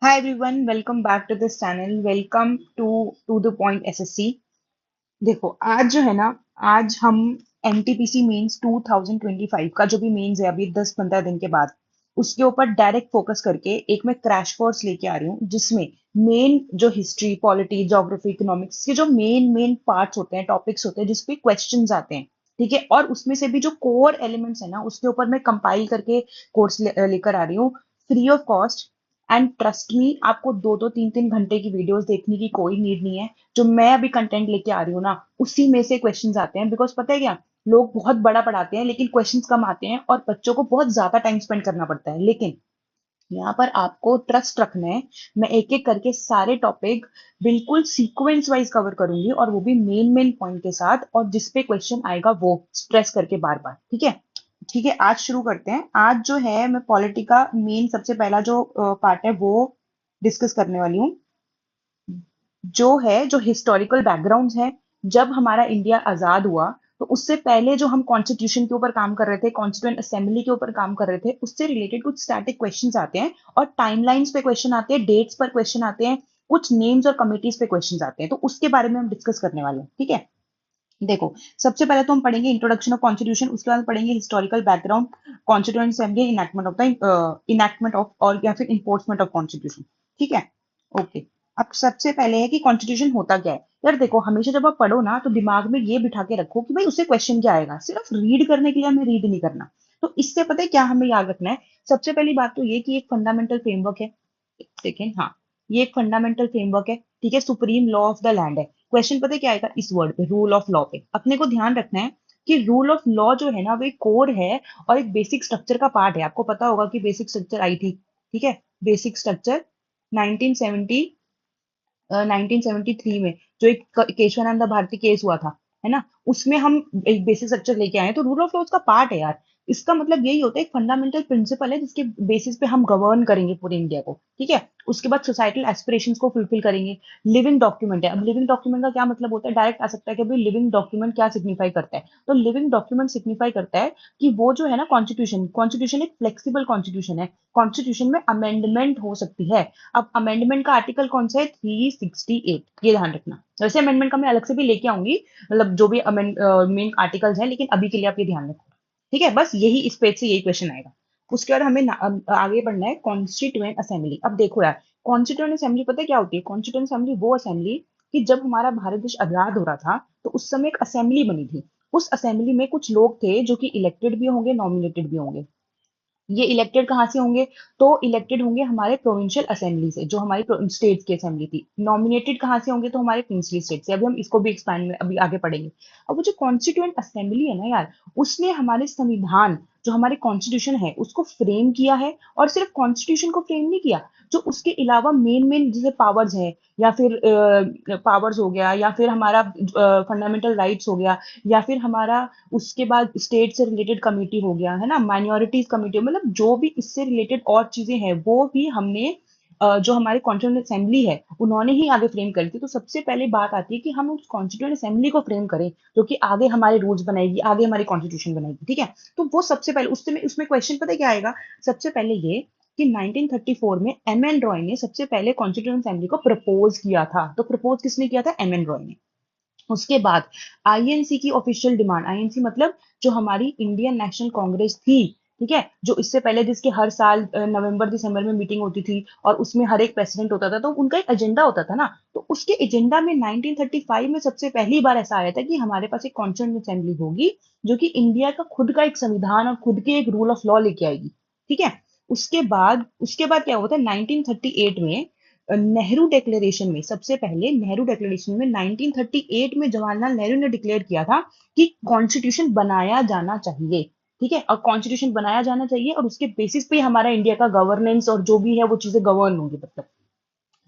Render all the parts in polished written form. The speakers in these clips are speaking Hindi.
Hi everyone, welcome back to this channel. Welcome to the point SSC. देखो आज जो है ना, आज हम एनटीपीसी मेंस 2025 का जो भी मेंस है अभी 10-15 दिन के बाद उसके ऊपर डायरेक्ट फोकस करके एक मैं क्रैश कोर्स लेके आ रही हूँ जिसमें मेन जो हिस्ट्री पॉलिटी ज्योग्राफी इकोनॉमिक्स के जो मेन मेन पार्ट्स होते हैं टॉपिक्स होते हैं जिसपे क्वेश्चंस आते हैं। ठीक है, और उसमें से भी जो कोर एलिमेंट्स है ना उसके ऊपर मैं कंपाइल करके कोर्स लेकर आ रही हूँ free of cost. And trust me, आपको 2-2 3-3 घंटे की वीडियोस देखने की कोई नीड नहीं है। जो मैं अभी कंटेंट लेके आ रही हूँ ना उसी में से क्वेश्चंस आते हैं। बिकॉज पता है क्या, लोग बहुत बड़ा पढ़ाते हैं लेकिन क्वेश्चंस कम आते हैं और बच्चों को बहुत ज्यादा टाइम स्पेंड करना पड़ता है। लेकिन यहाँ पर आपको ट्रस्ट रखना है। मैं एक एक करके सारे टॉपिक बिल्कुल सीक्वेंस वाइज कवर करूंगी और वो भी मेन मेन पॉइंट के साथ, और जिस पे क्वेश्चन आएगा वो स्ट्रेस करके बार बार। ठीक है, ठीक है, आज शुरू करते हैं। आज जो है मैं पॉलिटी का मेन सबसे पहला जो पार्ट है वो डिस्कस करने वाली हूँ, जो है जो हिस्टोरिकल बैकग्राउंड्स है। जब हमारा इंडिया आजाद हुआ तो उससे पहले जो हम कॉन्स्टिट्यूशन के ऊपर काम कर रहे थे, कॉन्स्टिट्यूएंट असेंबली के ऊपर काम कर रहे थे, उससे रिलेटेड कुछ स्टैटिक क्वेश्चंस आते हैं और टाइमलाइंस पे क्वेश्चन आते हैं, डेट्स पर क्वेश्चन आते हैं, कुछ नेम्स और कमिटीज पे क्वेश्चन आते हैं। तो उसके बारे में हम डिस्कस करने वाले हैं। ठीक है, देखो, सबसे पहले तो हम पढ़ेंगे इंट्रोडक्शन ऑफ कॉन्स्टिट्यूशन, उसके बाद पढ़ेंगे historical background, constituent assembly, enactment of और या फिर इन्फोर्समेंट ऑफ कॉन्स्टिट्यूशन। ठीक है, ओके। अब सबसे पहले है कि कॉन्स्टिट्यूशन होता क्या है। यार देखो, हमेशा जब आप पढ़ो ना तो दिमाग में ये बिठा के रखो कि भाई उससे क्वेश्चन क्या आएगा। सिर्फ रीड करने के लिए हमें रीड नहीं करना। तो इससे पता है क्या हमें याद रखना है। सबसे पहली बात तो ये कि एक फंडामेंटल फ्रेमवर्क है। एक सेकेंड, हाँ, ये एक फंडामेंटल फ्रेमवर्क है। ठीक है, supreme law of the land है। क्वेश्चन पता है क्या आएगा इस वर्ड पे, रूल ऑफ लॉ पे। अपने को ध्यान रखना है कि रूल ऑफ लॉ जो है ना वो एक कोर है और एक बेसिक स्ट्रक्चर का पार्ट है। आपको पता होगा कि बेसिक स्ट्रक्चर आई थी। ठीक है, बेसिक स्ट्रक्चर 1970 1973 में, जो एक केशवानंद भारती केस हुआ था, है ना, उसमें हम एक बेसिक स्ट्रक्चर लेके आए हैं। तो रूल ऑफ लॉ उसका पार्ट है यार। इसका मतलब यही होता है, एक फंडामेंटल प्रिंसिपल है जिसके बेसिस पे हम गवर्न करेंगे पूरे इंडिया को। ठीक है, उसके बाद सोसाइटल एस्पिरेशंस को फुलफिल करेंगे। लिविंग डॉक्यूमेंट है। अब लिविंग डॉक्यूमेंट का क्या मतलब होता है, डायरेक्ट आ सकता है कि भाई लिविंग डॉक्यूमेंट क्या सिग्निफाई करता है। तो लिविंग डॉक्यूमेंट सिग्निफाई करता है कि वो जो है ना कॉन्स्टिट्यूशन, कॉन्स्टिट्यूशन एक फ्लेक्सिबल कॉन्स्टिट्यूशन है। कॉन्स्टिट्यूशन में अमेंडमेंट हो सकती है। अब अमेंडमेंट का आर्टिकल कौन सा है, 368, ये ध्यान रखना। वैसे अमेंडमेंट का मैं अलग से भी लेके आऊंगी, मतलब जो भी मेन आर्टिकल्स हैं, लेकिन अभी के लिए आप ये ध्यान रखो। ठीक है, बस यही इस पेज से यही क्वेश्चन आएगा। उसके बाद हमें आगे बढ़ना है कॉन्स्टिट्यूएंट असेंबली। अब देखो यार, कॉन्स्टिट्यूएंट असेंबली पता है क्या होती है। कॉन्स्टिट्यूएंट असेंबली वो असेंबली कि जब हमारा भारत देश आजाद हो रहा था तो उस समय एक असेंबली बनी थी। उस असेंबली में कुछ लोग थे जो कि इलेक्टेड भी होंगे, नॉमिनेटेड भी होंगे। ये इलेक्टेड कहाँ से होंगे, तो इलेक्टेड होंगे हमारे प्रोविंशियल असेंबली से, जो हमारी स्टेट की असेंबली थी। नॉमिनेटेड कहाँ से होंगे, तो हमारे प्रिंसली स्टेट से। अभी हम इसको भी एक्सपैंड में अभी आगे पढ़ेंगे। अब वो जो कॉन्स्टिट्यूएंट असेंबली है ना यार, उसने हमारे संविधान, जो हमारे कॉन्स्टिट्यूशन है उसको फ्रेम किया है। और सिर्फ कॉन्स्टिट्यूशन को फ्रेम नहीं किया, जो उसके अलावा मेन मेन जैसे पावर्स है, या फिर पावर्स हो गया, या फिर हमारा फंडामेंटल राइट्स हो गया, या फिर हमारा उसके बाद स्टेट से रिलेटेड कमिटी हो गया, है ना, माइनॉरिटीज कमिटी, मतलब जो भी इससे रिलेटेड और चीजें हैं वो भी हमने जो हमारे कॉन्स्टिट्यूएंट असेंबली है उन्होंने ही आगे फ्रेम करी थी। तो सबसे पहले बात आती है कि हम उस कॉन्स्टिट्यूएंट असेंबली को फ्रेम करें जो कि आगे हमारे रूल्स बनाएगी, आगे हमारी कॉन्स्टिट्यूशन बनाएगी। ठीक है, तो वो सबसे पहले उसमें उसमें क्वेश्चन पता है क्या आएगा। सबसे पहले ये कि 1934 में एम एन रॉय ने सबसे पहले कॉन्स्टिट्यूएंट असेंबली को प्रपोज किया था। तो प्रपोज किसने किया था, एम एन रॉय ने। उसके बाद आईएनसी की ऑफिशियल डिमांड, आईएनसी मतलब जो हमारी इंडियन नेशनल कांग्रेस थी। ठीक है, जो इससे पहले जिसके हर साल नवंबर दिसंबर में मीटिंग होती थी और उसमें हर एक प्रेसिडेंट होता था, तो उनका एक एजेंडा होता था ना। तो उसके एजेंडा में 1935 में सबसे पहली बार ऐसा आया था कि हमारे पास एक कॉन्स्टिट्यूएंट असेंबली होगी जो कि इंडिया का खुद का एक संविधान और खुद के एक रूल ऑफ लॉ लेके आएगी। ठीक है, उसके बाद क्या हुआ था 1938 में, नेहरू डिक्लेरेशन में, सबसे पहले नेहरू डिक्लेरेशन में 1938 में जवाहरलाल नेहरू ने डिक्लेयर किया था कि कॉन्स्टिट्यूशन बनाया जाना चाहिए। ठीक है, और कॉन्स्टिट्यूशन बनाया जाना चाहिए और उसके बेसिस पे ही हमारा इंडिया का गवर्नेंस और जो भी है वो चीजें गवर्न होंगी मतलब।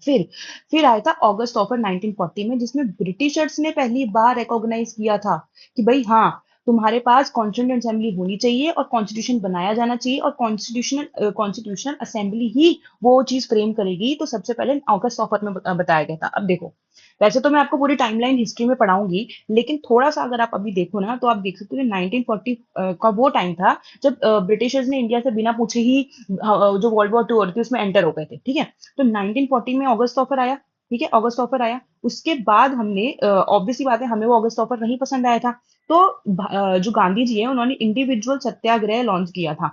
फिर फिर आया था अगस्त ऑफर 1940 में, जिसमें ब्रिटिशर्स ने पहली बार रिकॉग्नाइज किया था कि भाई हाँ, तुम्हारे पास कॉन्स्टिट्यूंट असेंबली होनी चाहिए और कॉन्स्टिट्यूशन बनाया जाना चाहिए, और कॉन्स्टिट्यूशनल असेंबली ही वो चीज फ्रेम करेगी। तो सबसे पहले अगस्त ऑफर में बताया गया था। अब देखो, वैसे तो मैं आपको पूरी टाइमलाइन हिस्ट्री में पढ़ाऊंगी, लेकिन थोड़ा सा अगर आप अभी देखो ना, तो आप देख सकते हो कि 1940 का वो टाइम था जब ब्रिटिशर्स ने इंडिया से बिना पूछे ही जो वर्ल्ड वॉर 2 हो रही थी उसमें एंटर हो गए थे, ठीक है। तो 1940 में ऑगस्ट ऑफर आया, ठीक है, ऑगस्ट ऑफर आया। उसके बाद हमने ऑब्वियसली बात है, हमें वो ऑगस्ट ऑफर नहीं पसंद आया था। तो जो गांधी जी है उन्होंने इंडिविजुअल सत्याग्रह लॉन्च किया था,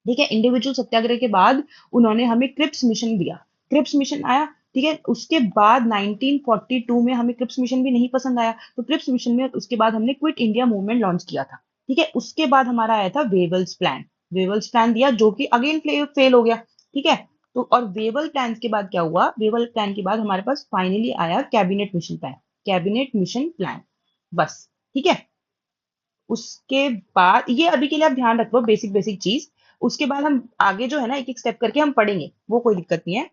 ठीक है। इंडिविजुअल सत्याग्रह के बाद उन्होंने हमें क्रिप्स मिशन दिया, क्रिप्स मिशन आया, ठीक है। उसके बाद 1942 में हमें क्रिप्स मिशन भी नहीं पसंद आया, तो क्रिप्स मिशन में उसके बाद हमने क्विट इंडिया मूवमेंट लॉन्च किया था, ठीक है। उसके बाद हमारा आया था वेवल्स प्लान, वेवल्स प्लान दिया जो कि अगेन फेल हो गया, ठीक है। तो और वेवल प्लान के बाद क्या हुआ, वेवल प्लान के बाद हमारे पास फाइनली आया cabinet mission plan, cabinet mission plan, बस, ठीक है। उसके बाद ये अभी के लिए आप ध्यान रखो, बेसिक बेसिक चीज। उसके बाद हम आगे जो है ना एक एक स्टेप करके हम पढ़ेंगे, वो कोई दिक्कत नहीं है,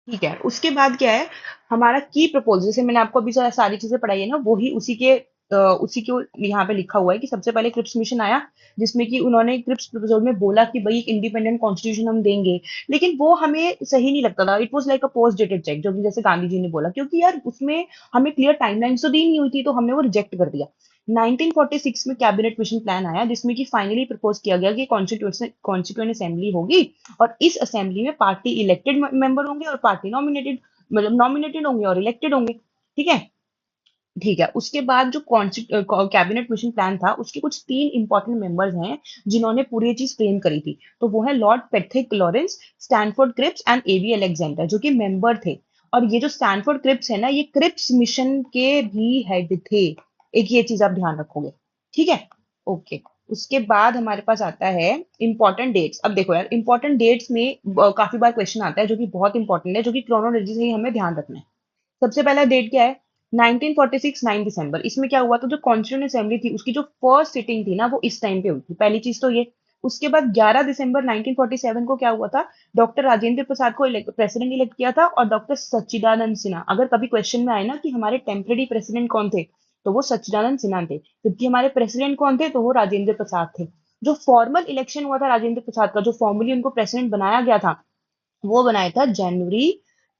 ठीक है। उसके बाद क्या है, हमारा की प्रपोजल, जैसे मैंने आपको अभी सारी चीजें पढ़ाई है ना, वही उसी के यहाँ पे लिखा हुआ है कि सबसे पहले क्रिप्स मिशन आया, जिसमें कि उन्होंने क्रिप्स प्रपोजल में बोला कि भाई एक इंडिपेंडेंट कॉन्स्टिट्यूशन हम देंगे। लेकिन वो हमें सही नहीं लगता था, it was like a post dated cheque, जो कि जैसे गांधी जी ने बोला, क्योंकि यार उसमें हमें क्लियर टाइमलाइन तो दी नहीं हुई थी, तो हमने वो रिजेक्ट कर दिया। 1946 में कैबिनेट मिशन प्लान आया, जिसमें कि फाइनली प्रपोज किया गया कि कॉन्स्टिट्यूएंट असेंबली होगी, और इस असेंबली में पार्टी इलेक्टेड मेंबर होंगे और पार्टी नॉमिनेटेड, मतलब नॉमिनेटेड होंगे और इलेक्टेड होंगे, ठीक है। ठीक है, उसके बाद जो कैबिनेट मिशन प्लान था, उसके कुछ तीन इंपॉर्टेंट मेंबर्स हैं जिन्होंने पूरी ये चीज फ्रेम करी थी। तो वो है Lord Patrick Lawrence, Stafford Cripps and A V Alexander, जो कि मेंबर थे। और ये जो स्टैनफोर्ड क्रिप्स है ना, ये क्रिप्स मिशन के भी हेड थे, एक ये चीज आप ध्यान रखोगे, ठीक है। ओके। उसके बाद हमारे पास आता है इंपॉर्टेंट डेट्स। अब देखो यार, इंपॉर्टेंट डेट्स में काफी बार क्वेश्चन आता है जो कि बहुत इंपॉर्टेंट है, जो कि क्रोनोलॉजी से ही हमें ध्यान रखना है। सबसे पहला डेट क्या है, 1946 9 दिसंबर। इसमें क्या हुआ था, जो कॉन्स्टिट्यूएंट असेंबली थी उसकी जो फर्स्ट सिटिंग थी ना, वो इस टाइम पे हुई थी, पहली चीज तो ये। उसके बाद 11 दिसंबर 1947 को क्या हुआ था, डॉक्टर राजेंद्र प्रसाद को प्रेसिडेंट इलेक्ट किया था, और डॉक्टर सच्चिदानंद सिन्हा, अगर कभी क्वेश्चन में आए ना कि हमारे टेम्पररी प्रेसिडेंट कौन थे, तो वो सच्चिदानंद सिन्हा थे। जबकि हमारे प्रेसिडेंट कौन थे, तो वो राजेंद्र प्रसाद थे। जो फॉर्मल इलेक्शन हुआ था राजेंद्र प्रसाद का, जो फॉर्मली उनको प्रेसिडेंट बनाया गया था, वो बनाया था जनवरी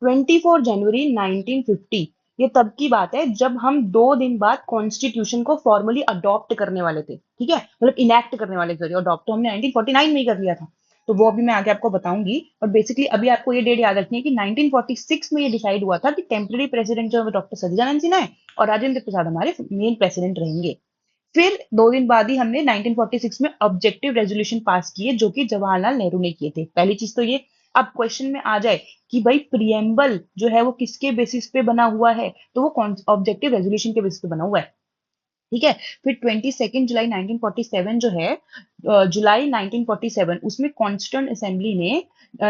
24 जनवरी 1950। ये तब की बात है जब हम 2 दिन बाद कॉन्स्टिट्यूशन को फॉर्मली अडॉप्ट करने वाले थे, ठीक है, मतलब इनैक्ट करने वाले थे। अडॉप्ट तो हमने 1949 में ही कर लिया था, तो वो अभी मैं आगे आपको बताऊंगी। और बेसिकली अभी आपको ये डेट याद रखनी है कि 1946 में ये डिसाइड हुआ था कि टेम्पररी प्रेसिडेंट जो है डॉक्टर सच्चिदानंद सिन्हा है, और राजेंद्र प्रसाद हमारे मेन प्रेसिडेंट रहेंगे। फिर 2 दिन बाद ही हमने 1946 में ऑब्जेक्टिव रेजोल्यूशन पास किए, जो कि जवाहरलाल नेहरू ने किए थे। पहली चीज तो ये। अब क्वेश्चन में आ जाए कि भाई प्रियम्बल जो है वो किसके बेसिस पे बना हुआ है, तो वो ऑब्जेक्टिव रेजोल्यूशन के बेसिस पे बना हुआ है, ठीक है। फिर 22 जुलाई 1947 जो है, जुलाई 1947, उसमें कॉन्स्टिट्यूएंट असेंबली ने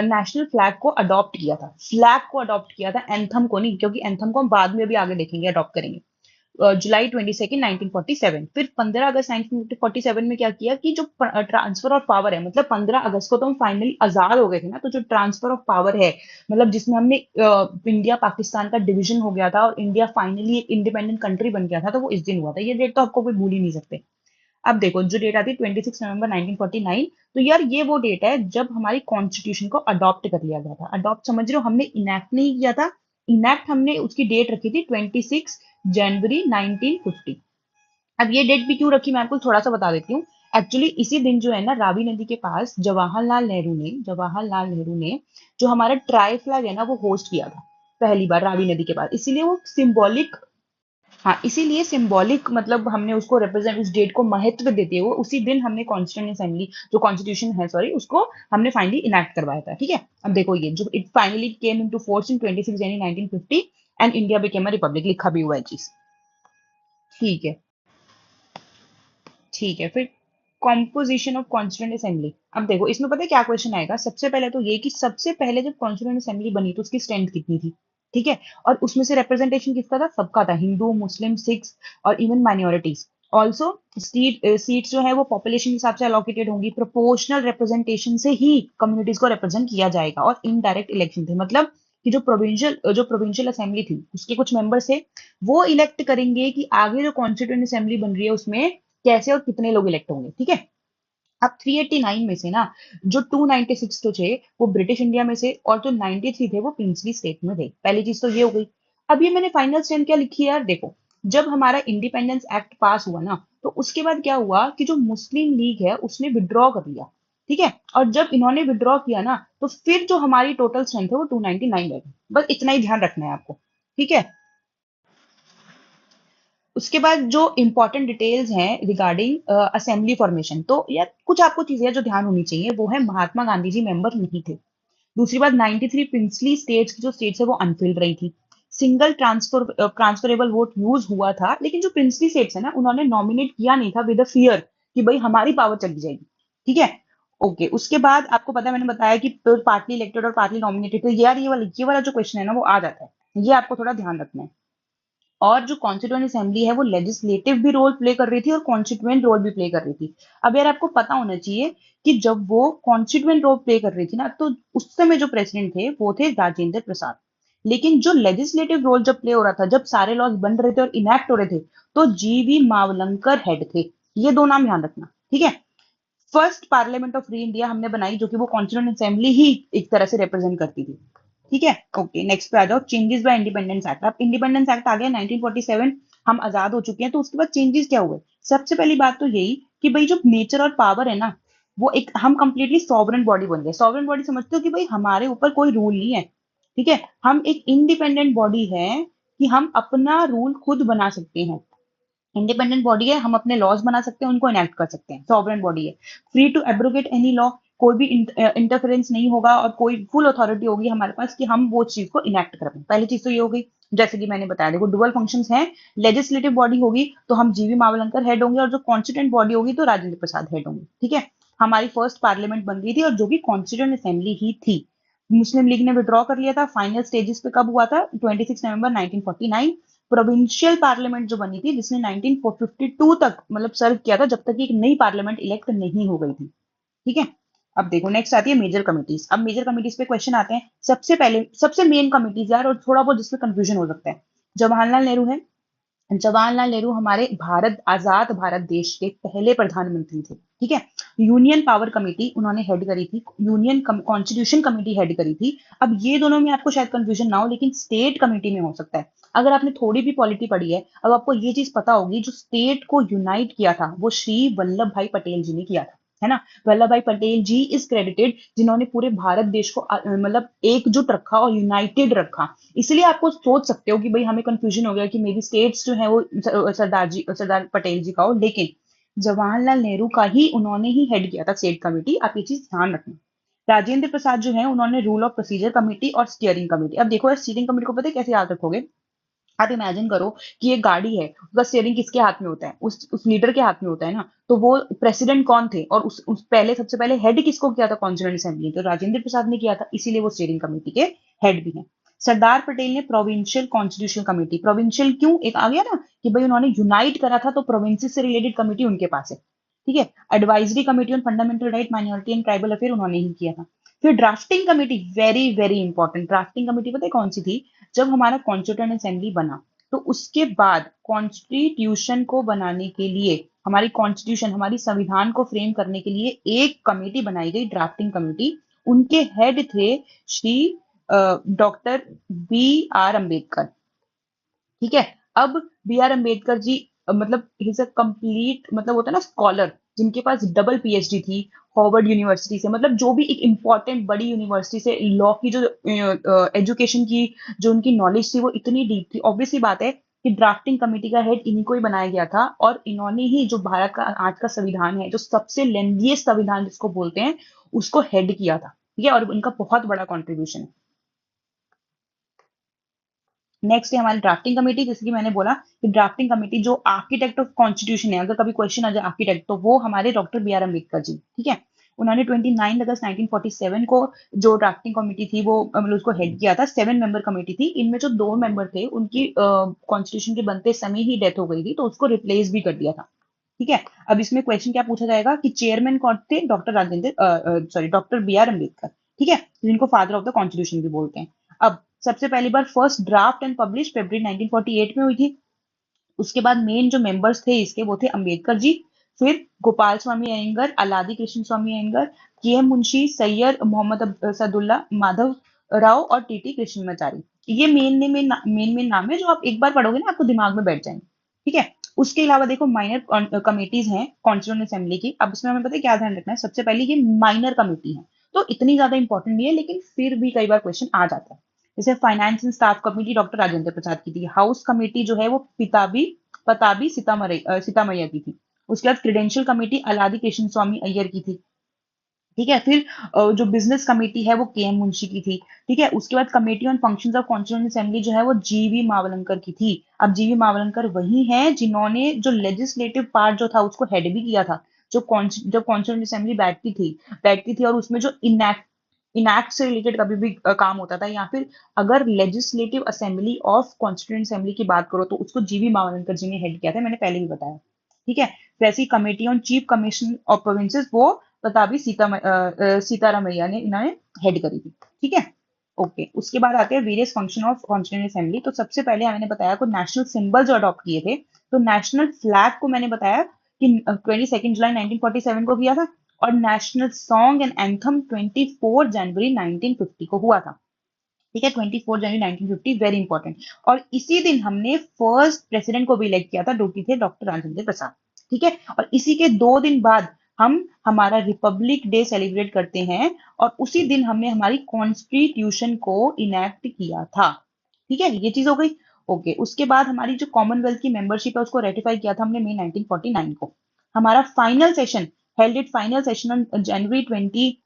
नेशनल फ्लैग को अडॉप्ट किया था, फ्लैग को अडॉप्ट किया था, एंथम को नहीं, क्योंकि एंथम को हम बाद में भी आगे देखेंगे अडॉप्ट करेंगे। जुलाई 22 1947। फिर 15 अगस्त 1947 में क्या किया कि जो ट्रांसफर ऑफ पावर है, मतलब 15 अगस्त को तो हम फाइनली आजाद हो गए थे ना, तो जो ट्रांसफर ऑफ पावर है, मतलब जिसमें हमने इंडिया पाकिस्तान का डिवीजन हो गया था और इंडिया फाइनली एक इंडिपेंडेंट कंट्री बन गया था, तो वो इस दिन हुआ था। ये डेट तो आपको कोई भूल ही नहीं सकते। अब देखो जो डेट आती है 26 नवंबर 1949, तो यार ये वो डेट है जब हमारी कॉन्स्टिट्यूशन को अडॉप्ट कर लिया गया था। अडॉप्ट समझ रहे हो, हमने इनैक्ट नहीं किया था, इनैक्ट हमने उसकी डेट रखी थी 26 जनवरी 1950। अब ये डेट भी क्यों रखी, मैं आपको थोड़ा सा बता देती हूँ। एक्चुअली इसी दिन जो है ना, रावी नदी के पास जवाहरलाल नेहरू ने जो हमारा ट्राई फ्लैग है ना, वो होस्ट किया था पहली बार रावी नदी के पास, इसीलिए वो सिंबॉलिक। हाँ, इसीलिए सिंबॉलिक, मतलब हमने उसको रिप्रेजेंट, उस डेट को महत्व देते हुए उसी दिन हमने कॉन्स्टिट्यूंट असेंबली, जो कॉन्स्टिट्यूशन है सॉरी, उसको हमने फाइनली इनैक्ट करवाया था, ठीक है। अब देखो ये जो it finally came into force in 26 January 1950, and India became a republic, लिखा भी हुआ है चीज, ठीक है। ठीक है, फिर कॉम्पोजिशन ऑफ कॉन्स्टिट्यूंट असेंबली। अब देखो इसमें पता है क्या क्वेश्चन आएगा, सबसे पहले तो ये कि सबसे पहले जब कॉन्स्टिट्यूंट असेंबली बनी तो उसकी स्ट्रेंथ कितनी थी, ठीक है। और उसमें से रिप्रेजेंटेशन किसका था, सबका था, हिंदू मुस्लिम सिख्स और इवन माइनॉरिटीज। ऑल्सो सीट्स जो है वो पॉपुलेशन के हिसाब से अलोकेटेड होंगी, प्रोपोर्शनल रिप्रेजेंटेशन से ही कम्युनिटीज को रिप्रेजेंट किया जाएगा, और इनडायरेक्ट इलेक्शन थे, मतलब कि जो प्रोविंशियल असेंबली थी उसके कुछ मेंबर्स थे, वो इलेक्ट करेंगे कि आगे जो कॉन्स्टिट्यूंट असेंबली बन रही है उसमें कैसे और कितने लोग इलेक्ट होंगे, ठीक है। अब 389 में से ना, जो 296 तो थे वो ब्रिटिश इंडिया में से, और जो 93 थे वो प्रिंसली स्टेट में थे। पहली चीज तो ये हो गई। अब ये मैंने फाइनल स्टैंड क्या लिखी है यार, देखो जब हमारा इंडिपेंडेंस एक्ट पास हुआ ना, तो उसके बाद क्या हुआ कि जो मुस्लिम लीग है उसने विड्रॉ कर लिया, ठीक है। और जब इन्होंने विड्रॉ किया ना, तो फिर जो हमारी टोटल स्ट्रेंथ है वो 299 रह गई। बस इतना ही ध्यान रखना है आपको, ठीक है। उसके बाद जो इंपॉर्टेंट डिटेल्स हैं रिगार्डिंग असेंबली फॉर्मेशन, तो यार कुछ आपको चीजें जो ध्यान होनी चाहिए वो है, महात्मा गांधी जी मेंबर नहीं थे। दूसरी बात, 93 प्रिंसली स्टेट्स की जो स्टेट्स है वो अनफिल्ड रही थी। सिंगल ट्रांसफरेबल वोट यूज हुआ था, लेकिन जो प्रिंसली स्टेट्स है ना, उन्होंने नॉमिनेट किया नहीं था विद अ फियर कि भाई हमारी पावर चली जाएगी, ठीक है। ओके, उसके बाद आपको पता है, मैंने बताया कि पार्टली इलेक्टेड और पार्टली नॉमिनेटेड, तो यार ये वाला जो क्वेश्चन है ना वो आ जाता है, ये आपको थोड़ा ध्यान रखना है। और जो कॉन्स्टिट्यूएंट असेंबली है वो लेजिस्लेटिव भी रोल प्ले कर रही थी और कॉन्स्टिट्यूएंट रोल भी प्ले कर रही थी। अब यार आपको पता होना चाहिए कि जब वो कॉन्स्टिट्यूएंट रोल प्ले कर रही थी ना, तो उस समय जो प्रेसिडेंट थे वो थे राजेंद्र प्रसाद। लेकिन जो लेजिस्लेटिव रोल जब प्ले हो रहा था, जब सारे लॉज बन रहे थे और इनेक्ट हो रहे थे, तो जीवी मावलंकर हेड थे। ये दो नाम ध्यान रखना, ठीक है। First parliament of free India हमने बनाई, जो कि वो कॉन्स्टिट्यूएंट असेंबली ही एक तरह से रिप्रेजेंट करती थी, ठीक है। ओके, नेक्स्ट पे आ जाओ, चेंजेस बाय इंडिपेंडेंस एक्ट। अब इंडिपेंडेंस एक्ट आ गया 1947, हम आजाद हो चुके हैं, तो उसके बाद चेंजेस क्या हुए? सबसे पहली बात तो यही कि भाई जो नेचर और पावर है ना, वो एक हम कंप्लीटली सॉवरेन बॉडी बन गए। सॉवरेन बॉडी समझते हो कि भाई हमारे ऊपर कोई रूल नहीं है, ठीक है। हम एक इंडिपेंडेंट बॉडी है कि हम अपना रूल खुद बना सकते हैं। इंडिपेंडेंट बॉडी है, हम अपने लॉज बना सकते हैं, उनको इनेक्ट कर सकते हैं। सॉवरेन बॉडी है, free to abrogate any law, कोई भी इंटरफेरेंस नहीं होगा और कोई फुल अथॉरिटी होगी हमारे पास कि हम वो चीज को इनेक्ट कर पाए। पहली चीज तो ये हो गई। जैसे कि मैंने बताया, देखो डुअल फंक्शंस हैं। लेजिस्लेटिव बॉडी होगी तो हम जीवी मावलंकर हेड होंगे, और जो कॉन्स्टिट्यूएंट बॉडी होगी तो राजेंद्र प्रसाद हेड होंगे, ठीक है। हमारी फर्स्ट पार्लियामेंट बन गई थी, और जो कि कॉन्स्टिट्यूएंट असेंबली ही थी। मुस्लिम लीग ने विड्रॉ कर लिया था। फाइनल स्टेजेस पे कब हुआ था? 26 नवंबर 1949। प्रोविंशियल पार्लियामेंट जो बनी थी, जिसने 1952 तक मतलब सर्व किया था, जब तक कि एक नई पार्लियामेंट इलेक्ट नहीं हो गई थी, ठीक है। अब देखो नेक्स्ट आती है मेजर कमिटीज। अब मेजर कमिटीज पे क्वेश्चन आते हैं। सबसे पहले सबसे मेन कमिटीज यार, और थोड़ा बहुत जिसमें कंफ्यूजन हो सकता है, जवाहरलाल नेहरू है। जवाहरलाल नेहरू हमारे भारत आजाद भारत देश के पहले प्रधानमंत्री थे, ठीक है। यूनियन पावर कमेटी उन्होंने हेड करी थी, यूनियन कॉन्स्टिट्यूशन कमेटी हेड करी थी। अब ये दोनों में आपको शायद कंफ्यूजन ना हो, लेकिन स्टेट कमेटी में हो सकता है। अगर आपने थोड़ी भी पॉलिटी पढ़ी है, अब आपको ये चीज पता होगी, जो स्टेट को यूनाइट किया था वो श्री वल्लभ भाई पटेल जी ने किया था, है ना। वल्लभ भाई पटेल जी इज क्रेडिटेड, जिन्होंने पूरे भारत देश को मतलब एकजुट रखा और यूनाइटेड रखा। इसलिए आपको सोच सकते हो कि भाई हमें कंफ्यूजन हो गया कि मेरी स्टेट्स जो है वो सरदार पटेल जी का हो, लेकिन जवाहरलाल नेहरू का ही उन्होंने ही हेड किया था स्टेट कमेटी। आप ये चीज ध्यान रखना। राजेंद्र प्रसाद जो है उन्होंने रूल ऑफ प्रोसीजर कमेटी और स्टीयरिंग कमेटी। अब देखो स्टीयरिंग कमेटी को पता है कैसे याद रखोगे? आप इमेजिन करो कि एक गाड़ी है, उसका स्टीयरिंग किसके हाथ में होता है? उस लीडर के हाथ में होता है ना। तो वो प्रेसिडेंट कौन थे, और उस पहले सबसे पहले हेड किसको किया था कॉन्स्टिट्यूएंट असेंबली? तो राजेंद्र प्रसाद ने किया था, इसीलिए वो स्टीयरिंग कमेटी के हेड भी हैं। सरदार पटेल ने प्रोविंशियल कॉन्स्टिट्यूशनल कमेटी, प्रोविंशियल क्यों एक आ गया ना कि भाई उन्होंने यूनाइट करा था, तो प्रोविंसेस से रिलेटेड कमेटी उनके पास है, ठीक है। Advisory committee on fundamental right, minority and tribal affair उन्होंने ही किया था। फिर drafting committee, very very important. Drafting committee पता है कौन सी थी? जब हमारा कॉन्स्टिट्यूएंट असेंबली बना, तो उसके बाद कॉन्स्टिट्यूशन को बनाने के लिए, हमारी कॉन्स्टिट्यूशन हमारी संविधान को फ्रेम करने के लिए एक कमेटी बनाई गई, ड्राफ्टिंग कमेटी। उनके हेड थे Shri doctor B R Ambedkar, ठीक है। अब बी आर अम्बेडकर जी मतलब इज अ कंप्लीट, मतलब होता है ना स्कॉलर, जिनके पास डबल पीएचडी थी हार्वर्ड यूनिवर्सिटी से, मतलब जो भी एक इंपॉर्टेंट बड़ी यूनिवर्सिटी से लॉ की जो एजुकेशन की जो उनकी नॉलेज थी वो इतनी डीप थी। ऑब्वियसली बात है कि ड्राफ्टिंग कमेटी का हेड इन्हीं को ही बनाया गया था, और इन्होंने ही जो भारत का आज का संविधान है, जो सबसे लेंथीएस्ट संविधान जिसको बोलते हैं, उसको हेड किया था, ठीक है। और इनका बहुत बड़ा कॉन्ट्रीब्यूशन है। नेक्स्ट है हमारी ड्राफ्टिंग कमेटी। जैसे कि मैंने बोला कि ड्राफ्टिंग कमेटी जो आर्किटेक्ट ऑफ कॉन्स्टिट्यूशन है, अगर कभी क्वेश्चन आ जाए आर्किटेक्ट, तो वो हमारे doctor B R Ambedkar ji, ठीक है। उन्होंने 29 अगस्त 1947 को जो ड्राफ्टिंग कमेटी थी वो मतलब उसको हेड किया था। 7 मेंबर कमेटी थी, इनमें जो 2 मेंबर थे उनकी कॉन्स्टिट्यूशन के बनते समय ही डेथ हो गई थी, तो उसको रिप्लेस भी कर दिया था, ठीक है। अब इसमें क्वेश्चन क्या पूछा जाएगा कि चेयरमैन कौन थे? Doctor Rajendra sorry doctor B R Ambedkar, ठीक है, जिनको फादर ऑफ द कॉन्स्टिट्यूशन भी बोलते हैं। अब सबसे पहली बार फर्स्ट ड्राफ्ट एंड पब्लिश फरवरी 1948 में हुई थी। उसके बाद मेन जो मेंबर्स थे इसके वो थे अंबेडकर जी, फिर गोपाल स्वामी अयंगर, अलादी कृष्ण स्वामी अयंगर, के एम मुंशी, सैयद मोहम्मद सदुल्ला, माधव राव और टीटी कृष्णमाचारी। ये मेन नाम है जो आप एक बार पढ़ोगे ना आपको दिमाग में बैठ जाएंगे। ठीक है। उसके अलावा देखो माइनर कमिटीज हैं कॉन्स्टिट्यूएंट असेंबली की। अब उसमें हमें पता है क्या ध्यान रखना है, सबसे पहले ये माइनर कमेटी है तो इतनी ज्यादा इंपॉर्टेंट नहीं है, लेकिन फिर भी कई बार क्वेश्चन आ जाता है। जैसे finance and staff committee doctor Rajendra Prasad की थी। हाउस कमेटी जो है वो पताबी सीतामैया की थी। उसके बाद क्रीडेंशियल कमेटी अलादी कृष्ण स्वामी अय्यर की थी। ठीक है। फिर जो बिजनेस कमेटी है वो के एम मुंशी की थी। ठीक है। उसके बाद committee on functions of constituent assembly जो है वो जीवी मावलंकर की थी। अब जीवी मावलंकर वही है जिन्होंने जो लेजिस्लेटिव पार्ट जो था उसको हेड भी किया था। जब कॉन्स्टिट्यूएंट असेंबली बैठती थी और उसमें जो इनैक्ट से रिलेटेड कभी भी काम होता था, या फिर अगर legislative assembly of constituent assembly की बात करो तो उसको जीवी मावलंकर जी ने हेड किया था, मैंने पहले भी बताया। ठीक है। वैसी committee on chief commission of provinces वो बताबी सीतारामैया ने इन्होंने हेड करी थी। ठीक है। ओके। उसके बाद आते हैं various function of constituent assembly. तो सबसे पहले मैंने बताया को नेशनल सिंबल जो अडॉप्ट किए थे, तो नेशनल फ्लैग को मैंने बताया कि 22 जुलाई 1947 को किया था, और नेशनल सॉन्ग एंड एंथम 24 जनवरी 1950 को हुआ था। ठीक है। 24 जनवरी 1950 वेरी इंपॉर्टेंट। और इसी दिन हमने फर्स्ट प्रेसिडेंट को भी इलेक्ट किया था, जो कि थे डॉक्टर राजेंद्र प्रसाद। ठीक है। और इसी के 2 दिन बाद हम हमारा रिपब्लिक डे सेलिब्रेट करते हैं, और उसी दिन हमने हमारी कॉन्स्टिट्यूशन को इनेक्ट किया था। ठीक है। ये चीज हो गई। ओके। उसके बाद हमारी जो कॉमनवेल्थ की मेंबरशिप है उसको रेटिफाई किया था हमने मई 1949 को। हमारा final session held it final session on January 24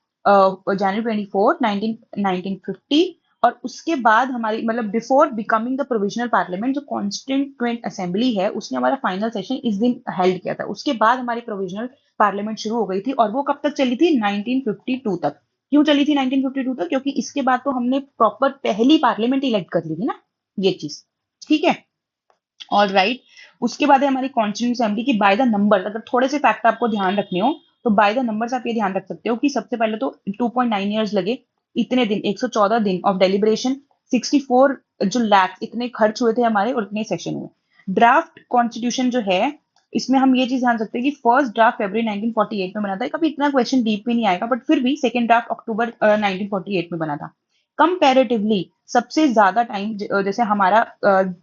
1950। और उसके बाद हमारी मतलब before becoming the provisional parliament, जो कॉन्स्टिट्यूएंट असेंबली है उसने हमारा फाइनल सेशन इस दिन हेल्ड किया था। उसके बाद हमारी प्रोविजनल पार्लियामेंट शुरू हो गई थी, और वो कब तक चली थी, 1952 तक। क्यों चली थी 1952 तक? क्योंकि इसके बाद तो हमने प्रॉपर पहली पार्लियामेंट इलेक्ट कर ली थी ना, ये चीज। ठीक है। All right. उसके बाद है हमारी कॉन्स्टिट्यूंट असेंबली की बाय द नंबर। अगर थोड़े से फैक्ट आपको ध्यान रखने हो तो बाय द नंबर्स आप ये ध्यान रख सकते हो कि सबसे पहले तो 2.9 ईयर्स लगे। इतने दिन 114 दिन ऑफ डेलिब्रेशन, 64 जो लैक्स इतने खर्च हुए थे हमारे, और इतने सेशन हुए। ड्राफ्ट कॉन्स्टिट्यूशन जो है, इसमें हम ये चीज ध्यान सकते हैं कि फर्स्ट ड्राफ्ट फरवरी 1948 में बना था। कभी इतना क्वेश्चन डीप में नहीं आएगा, बट फिर भी सेकंड ड्राफ्ट अक्टूबर 1948 में बना था। कंपैरेटिवली सबसे ज्यादा टाइम जैसे हमारा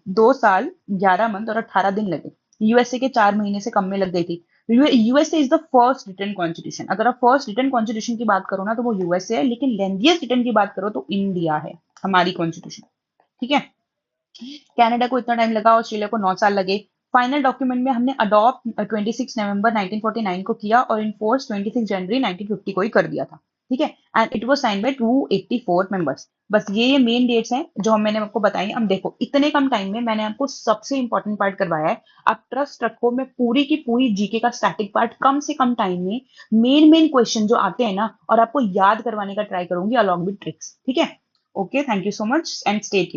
2 साल 11 मंथ और 18 दिन लगे, यूएसए के 4 महीने से कम में लग गई थी। USA is the first written constitution. अगर आप फर्स्ट रिटन कॉन्स्टिट्यूशन की बात करो ना तो वो यूएसए है, लेकिन लेंथिएस्ट रिटन की बात करो तो इंडिया है हमारी कॉन्स्टिट्यूशन। ठीक है। कनाडा को इतना टाइम लगा, ऑस्ट्रेलिया को 9 साल लगे। फाइनल डॉक्यूमेंट में हमने अडॉप्ट 26 नवंबर 1949 को किया, और इनफोर्स 26 जनवरी 1950 को ही कर दिया था। ठीक है। And it was sign by 284 members. बस ये मेन डेट्स हैं जो मैंने आपको बताई। अब देखो इतने कम टाइम में मैंने आपको सबसे इंपॉर्टेंट पार्ट करवाया है। आप ट्रस्ट रखो, मैं पूरी की पूरी जीके का स्टैटिक पार्ट कम से कम टाइम में मेन मेन क्वेश्चन जो आते हैं ना, और आपको याद करवाने का ट्राई करूंगी अलॉन्ग विद ट्रिक्स। ठीक है। Okay. Thank you so much and stay tuned.